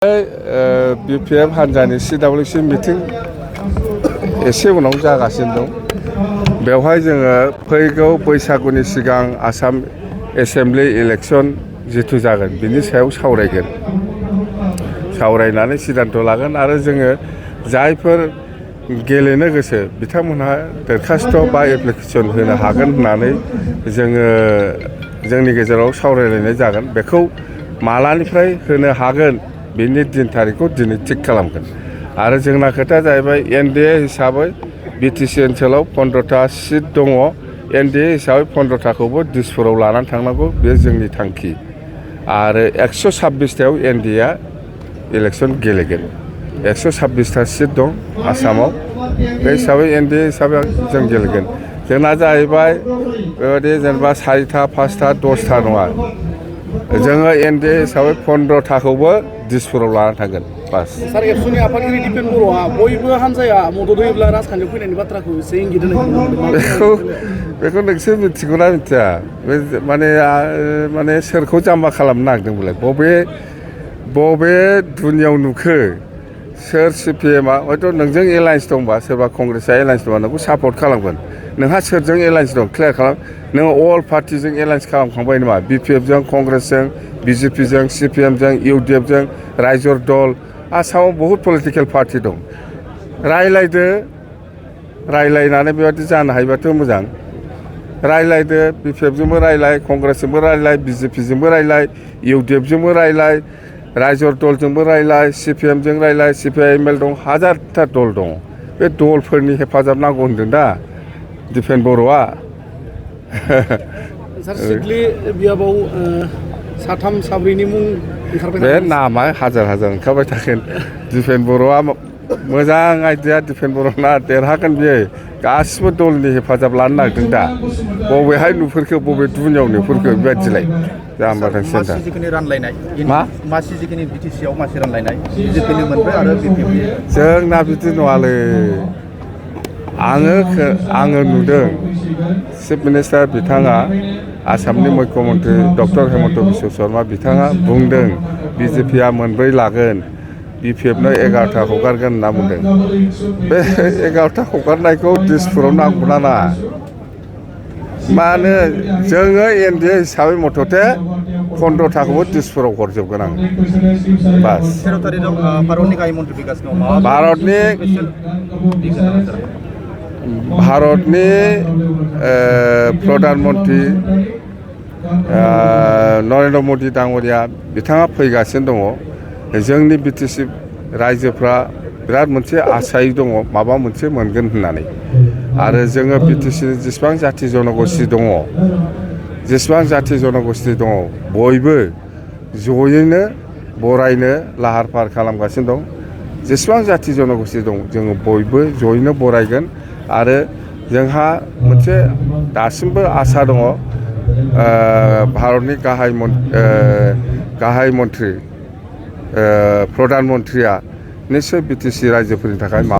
BPF हान्जानि CWC meeting एसे उनाव जागासिनो दं। बेवहाय जोङो फैगौ बैसागुनि सिगां आसाम एसेम्बलि इलेक्सन जिथु जागोन बिनि सायाव सावरायगोन। सावरायनानै सिद्धान्त लागोन आरो जोङो जायफोर गेलेनो गोसो बिथांमोनहा दरखास्त बा एप्लिकेसन होनो हागोन होननानै जोङो जोंनि गेजेराव सावरायलायनाय जागोन। बेखौ मालानिफ्राय होनो हागोन बिनि दिन थारिखखौ दिनै थिग खालामगोन। आरो जोंना खोथाया जाहैबाय NDA हिसाबै BTC ओनसोलाव 15टा सिट दङ। NDA हिसाबै 15टाखौबो दिसपुराव लानानै थांनांगौ बे जोंनि थांखि। आरो 126टायाव NDA इलेक्सन गेलेगोन। 126टा सिट दं आसामाव। बे हिसाबै NDA हिसाबै जों गेलेगोन। जोंना जाहैबाय बेबायदि जेनेबा 4टा 5टा 10टा नङा। जोङो NDA हिसाबै 15टाखौबो दिसपुराव लानानै थांगोन बास। सार एबसुनि आफादगिरि दिपेन बर'आ बयबो हान्जाया मदद होयोब्ला राजखान्थियाव फैनायनि बाथ्राखौ एसे इंगित होनाय बेखौ नोंसोर मिथिगौना मिथिया? बे माने सोरखौ जाम्बा खालामनो नागिरदों बोलाय? बबे दुनियाव नुखो? सोर CPMआ हयथ' नोंजों एलायन्स दंबा सोरबा कंग्रेसआ एलायन्स दंबा नोंखौ सापर्ट खालामगोन। नोंहा सोरजों एलायन्स दं क्लियार खालाम। नोङो अल पार्टिजों एलायन्स खालामखांबाय नामा? BPFजों, कंग्रेसजों, BJPजों, CPMजों, UDFजों, रायजर दल। आसामाव बहुद पलिटिकेल पार्टि दं। रायलायदो, रायलायनानै बेबादि जानो हायोबाथ' मोजां। रायलायदो, BPFजोंबो रायलाय, कंग्रेसजोंबो रायलाय, BJPजोंबो रायलाय, UDFजोंबो रायलाय, रायजर दलजोंबो रायलाय, CPMजों रायलाय, CPIML दं, हाजारथा दल दं। बे दलफोरनि हेफाजाब नांगौ होनदों दा दिपेन बर'आ। सार सिडली बियाबाव साथाम साब्रैनि मुं ओंखारबाय। बे नामा हाजार ओंखारबाय थागोन। दिपेन बर'आ मोजां आइडिया। दिपेन बर'ना देरहागोन बियो। गासिबो दलनि हेफाजाब लानो नागिरदों दा। बबेहाय नुफोरखो बबे दुनियाव नुफोरखो बेबायदिलाय जाम्बाथां सेन्टार। मासि जिखिनि BTCआव मासि रानलायनाय BJPनि मोनबाय आरो BPFनि जोंना बिदि नङालै। आङो नुदों चिफ मिनिस्टार बिथाङा आसामनि मुख्यमन्त्रि डक्टर हेमन्त बिश्व शर्मा बिथाङा बुंदों BJPआ मोनब्रै लागोन, BPFनो 11टा हगारगोन होनना बुंदों। बे 11टा हगारनायखौ दिसपुराव नांगौना नाङा? मानो जोङो NDA हिसाबै मथथे 15टाखौबो दिसपुराव हरजोबगोन आं बास। 13 तारिखआव भारतनि गाहाय मन्थ्रि फैगासिनो दं। भारतनि प्रधान मन्त्रि नरेन्द्र मदि दाङ'रिया बिथाङा फैगासिनो दङ। जोंनि BTC रायजोफ्रा बिराद मोनसे आसायै दङ माबा मोनसे मोनगोन होननानै। आरो जोङो BTCनि जेसेबां जाथि जनगोष्ठी दङ, बयबो जयैनो बरायनो लाहार फाहार खालामगासिनो दं। जेसेबां जाथि जनगोष्ठी दं जोङो बयबो जयैनो बरायगोन। आरो जोंहा मोनसे दासिमबो आसा दङ भारतनि गाहाय मन्त्रि प्रधान मन्त्रिया निश्चय BTC रायजोफोरनि थाखाय